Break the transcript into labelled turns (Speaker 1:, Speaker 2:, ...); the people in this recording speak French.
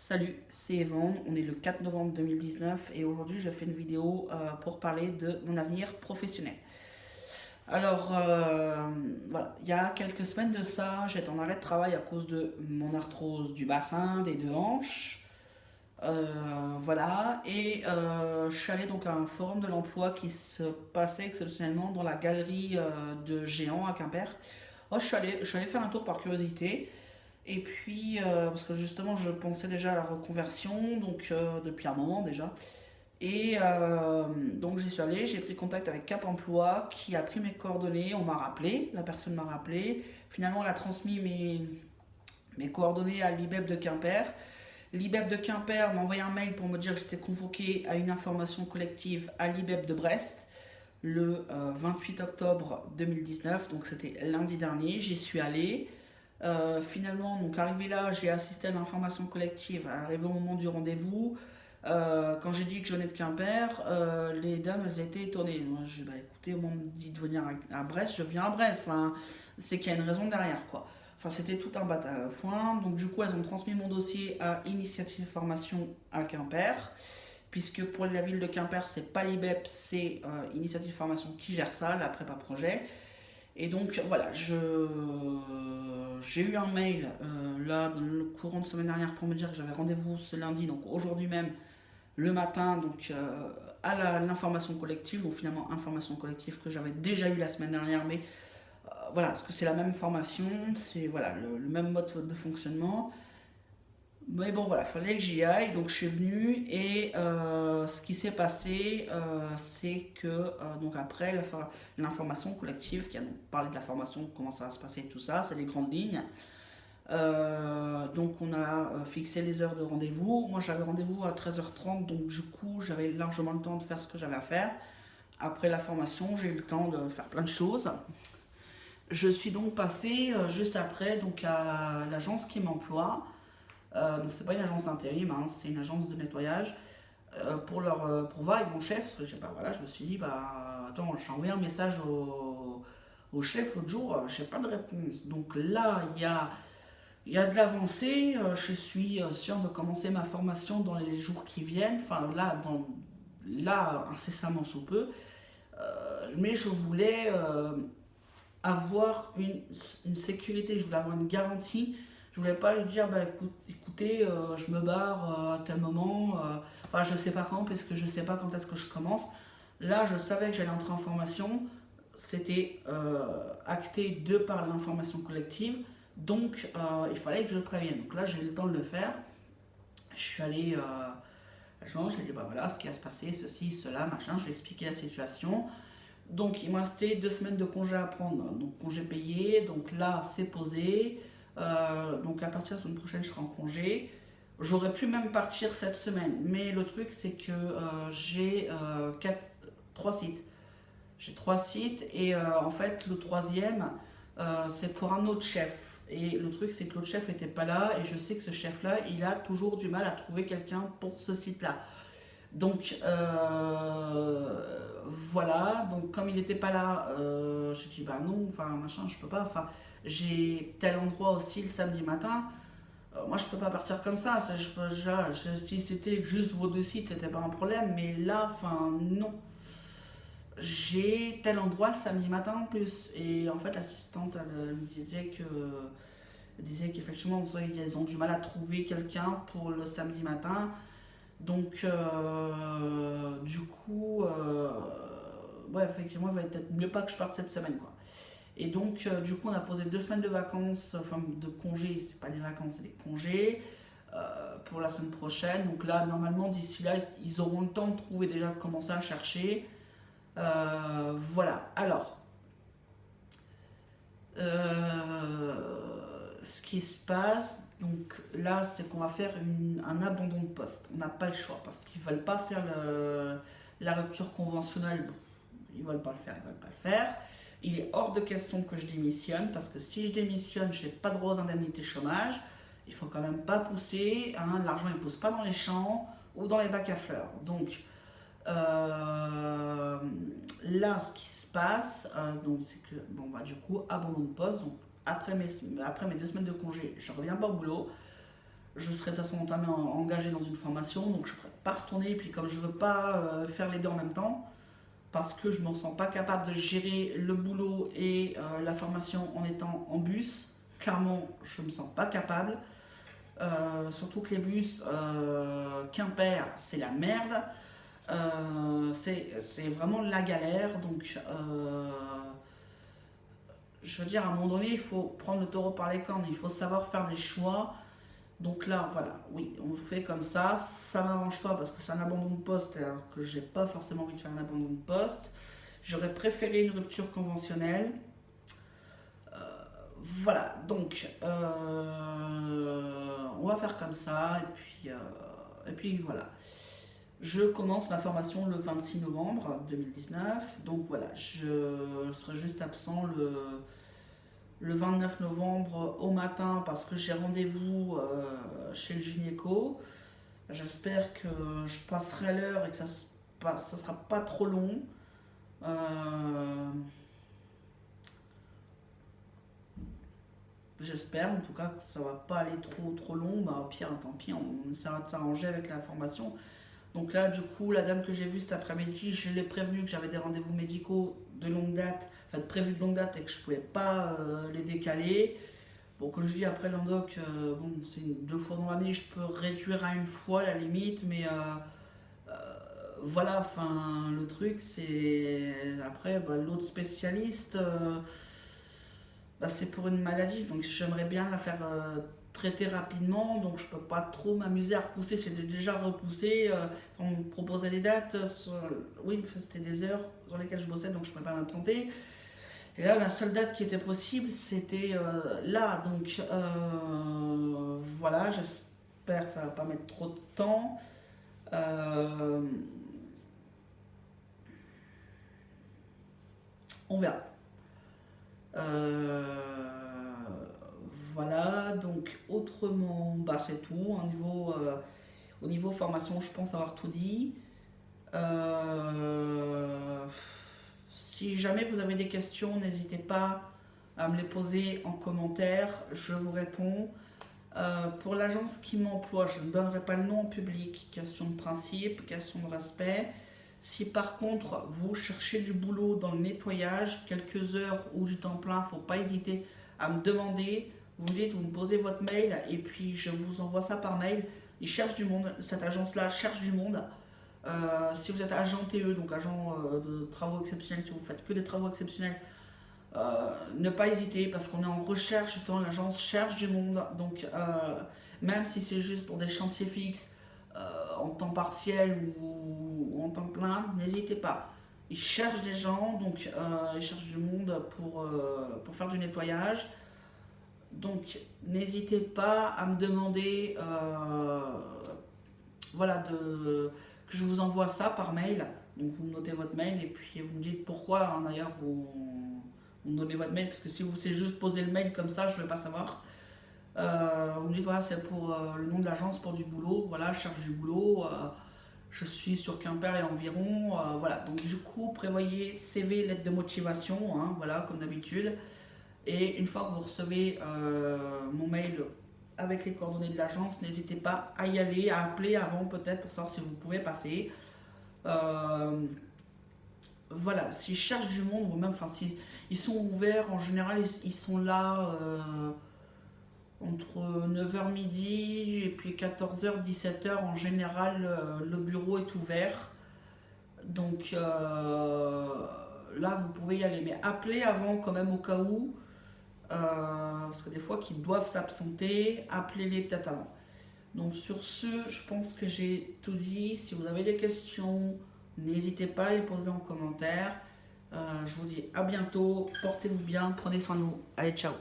Speaker 1: Salut, c'est Evan, on est le 4 novembre 2019 et aujourd'hui je fais une vidéo pour parler de mon avenir professionnel. Alors voilà, il y a quelques semaines de ça, j'étais en arrêt de travail à cause de mon arthrose du bassin, des deux hanches. Voilà, et je suis allé donc à un forum de l'emploi qui se passait exceptionnellement dans la galerie de Géant à Quimper. Oh, je suis allé faire un tour par curiosité. Et puis, parce que justement, je pensais déjà à la reconversion, donc depuis un moment déjà. Et donc j'y suis allé, j'ai pris contact avec Cap Emploi qui a pris mes coordonnées, on m'a rappelé, la personne m'a rappelé. Finalement, elle a transmis mes coordonnées à l'IBEP de Quimper. L'IBEP de Quimper m'a envoyé un mail pour me dire que j'étais convoqué à une information collective à l'IBEP de Brest le 28 octobre 2019, donc c'était lundi dernier. J'y suis allé. Finalement, donc arrivé là, j'ai assisté à l'information collective, arrivé au moment du rendez-vous. Quand j'ai dit que je venais de Quimper, les dames elles étaient étonnées. Moi j'ai dit bah écoutez, on me dit de venir à Brest, je viens à Brest. Enfin, c'est qu'il y a une raison derrière quoi. Enfin, c'était tout un batafoin. Donc du coup, elles ont transmis mon dossier à Initiative Formation à Quimper. Puisque pour la ville de Quimper, c'est pas l'IBEP, c'est Initiative Formation qui gère ça, la prépa projet. Et donc voilà, j'ai eu un mail là dans le courant de semaine dernière pour me dire que j'avais rendez-vous ce lundi, donc aujourd'hui même, le matin, donc à l'information collective, ou finalement information collective que j'avais déjà eu la semaine dernière, mais voilà, parce que c'est la même formation, c'est voilà, le même mode de fonctionnement. Mais bon voilà, fallait que j'y aille, donc je suis venu et ce qui s'est passé, c'est que donc après l'information collective qui a donc parlé de la formation, comment ça va se passer, tout ça, c'est les grandes lignes. Donc on a fixé les heures de rendez-vous. Moi j'avais rendez-vous à 13h30, donc du coup j'avais largement le temps de faire ce que j'avais à faire. Après la formation, j'ai eu le temps de faire plein de choses. Je suis donc passé juste après donc à l'agence qui m'emploie. Donc c'est pas une agence intérim, hein, c'est une agence de nettoyage. Pour voir avec mon chef, parce que voilà, je me suis dit, bah attends, j'ai envoyé un message au chef l'autre jour, j'ai pas de réponse. Donc là, il y a de l'avancée, je suis sûr de commencer ma formation dans les jours qui viennent, enfin là incessamment sous peu. Mais je voulais avoir une sécurité, je voulais avoir une garantie. Je voulais pas lui dire, bah écoutez, je me barre à tel moment, enfin je sais pas quand, parce que je sais pas quand est-ce que je commence. Là, je savais que j'allais entrer en formation, c'était acté de par l'information collective, donc il fallait que je prévienne. Donc là, j'ai eu le temps de le faire. Je suis allé à l'agence, j'ai dit, bah voilà, ce qui va se passer, ceci, cela, machin, je vais expliquer la situation. Donc il me restait 2 semaines de congé à prendre, donc congé payé, donc là c'est posé. Donc à partir de la semaine prochaine je serai en congé. J'aurais pu même partir cette semaine, mais le truc c'est que j'ai 3 sites. J'ai 3 sites et en fait le troisième c'est pour un autre chef. Et le truc c'est que l'autre chef n'était pas là et je sais que ce chef là il a toujours du mal à trouver quelqu'un pour ce site là. Donc voilà, donc comme il n'était pas là, j'ai dit bah non, enfin machin, je peux pas. Enfin, j'ai tel endroit aussi le samedi matin. Moi je peux pas partir comme ça. Si c'était juste vos 2 sites, c'était pas un problème. Mais là, enfin non. J'ai tel endroit le samedi matin en plus. Et en fait, l'assistante, elle me disait que. Elle disait qu'effectivement, ils ont du mal à trouver quelqu'un pour le samedi matin. Donc, du coup, ouais, effectivement, il va être mieux pas que je parte cette semaine, quoi. Et donc, du coup, on a posé 2 semaines de vacances, enfin de congés, c'est pas des vacances, c'est des congés, pour la semaine prochaine. Donc là, normalement, d'ici là, ils auront le temps de trouver déjà, de commencer à chercher. Voilà. Alors, ce qui se passe, donc là, c'est qu'on va faire un abandon de poste. On n'a pas le choix parce qu'ils veulent pas faire la rupture conventionnelle. Bon, ils veulent pas le faire, ils veulent pas le faire. Il est hors de question que je démissionne parce que si je démissionne, je n'ai pas droit aux indemnités chômage. Il faut quand même pas pousser, hein, l'argent il pousse pas dans les champs ou dans les bacs à fleurs. Donc là, ce qui se passe, donc c'est que bon bah du coup abandon de poste. Donc après mes 2 semaines de congé, je reviens pas au boulot. je serai de toute façon engagé dans une formation, donc je ne pourrai pas retourner. Et puis comme je ne veux pas faire les deux en même temps, parce que je ne me sens pas capable de gérer le boulot et la formation en étant en bus, clairement je ne me sens pas capable. Surtout que les bus Quimper, c'est la merde. C'est vraiment la galère. Donc, je veux dire, à un moment donné, il faut prendre le taureau par les cornes. Il faut savoir faire des choix. Donc là, voilà, oui, on fait comme ça. Ça m'arrange pas parce que c'est un abandon de poste alors que j'ai pas forcément envie de faire un abandon de poste. J'aurais préféré une rupture conventionnelle. Voilà, donc on va faire comme ça et puis voilà. Je commence ma formation le 26 novembre 2019, donc voilà, je serai juste absent le 29 novembre au matin parce que j'ai rendez-vous chez le gynéco. J'espère que je passerai à l'heure et que ça sera pas trop long. Euh, J'espère en tout cas que ça va pas aller trop long. Bah, au pire, tant pis, on essaiera de s'arranger avec la formation. Donc là, du coup, la dame que j'ai vue cet après-midi, je l'ai prévenue que j'avais des rendez-vous médicaux de longue date, enfin prévus de longue date et que je pouvais pas les décaler. Bon, comme je dis, après l'endoc, bon, c'est deux fois dans l'année, je peux réduire à une fois à la limite, mais voilà, enfin, le truc, c'est. Après, bah, l'autre spécialiste. Bah, c'est pour une maladie, donc j'aimerais bien la faire traiter rapidement, donc je peux pas trop m'amuser à repousser, c'était déjà repoussé, on me proposait des dates, oui, c'était des heures sur lesquelles je bossais, donc je ne pouvais pas m'absenter. Et là, la seule date qui était possible, c'était là, donc voilà, j'espère que ça va pas mettre trop de temps. Euh, on verra. Euh, voilà, donc autrement, bah, c'est tout. Au niveau formation, je pense avoir tout dit. Euh, Si jamais vous avez des questions, n'hésitez pas à me les poser en commentaire, je vous réponds. Pour l'agence qui m'emploie, je ne donnerai pas le nom en public, question de principe, question de respect. Si par contre vous cherchez du boulot dans le nettoyage, quelques heures ou du temps plein, faut pas hésiter à me demander. Vous me dites, vous me posez votre mail et puis je vous envoie ça par mail. Ils cherchent du monde, cette agence-là cherche du monde. Si vous êtes agent TE, donc agent de travaux exceptionnels, si vous faites que des travaux exceptionnels, ne pas hésiter parce qu'on est en recherche, justement, l'agence cherche du monde. Donc, même si c'est juste pour des chantiers fixes, en temps partiel ou en temps plein, n'hésitez pas. Ils cherchent des gens, donc ils cherchent du monde pour faire du nettoyage. Donc, n'hésitez pas à me demander voilà, que je vous envoie ça par mail. Donc, vous notez votre mail et puis vous me dites pourquoi, hein, d'ailleurs, vous me donnez votre mail, parce que si vous savez juste poser le mail comme ça, je ne vais pas savoir. Vous me dites, voilà, c'est pour le nom de l'agence pour du boulot, voilà, je cherche du boulot, je suis sur Quimper et environ, voilà. Donc du coup, prévoyez CV, lettre de motivation, hein, voilà, comme d'habitude. Et une fois que vous recevez mon mail avec les coordonnées de l'agence, n'hésitez pas à y aller, à appeler avant peut-être pour savoir si vous pouvez passer. Euh, voilà, s'ils cherchent du monde, ou même, enfin, si ils sont ouverts, en général, ils sont là entre 9h midi et puis 14h, 17h, en général, le bureau est ouvert. Donc là, vous pouvez y aller, mais appelez avant quand même au cas où, parce que des fois qu'ils doivent s'absenter, appelez-les peut-être avant. Donc sur ce, je pense que j'ai tout dit. Si vous avez des questions, n'hésitez pas à les poser en commentaire. Je vous dis à bientôt, portez-vous bien, prenez soin de vous. Allez, ciao.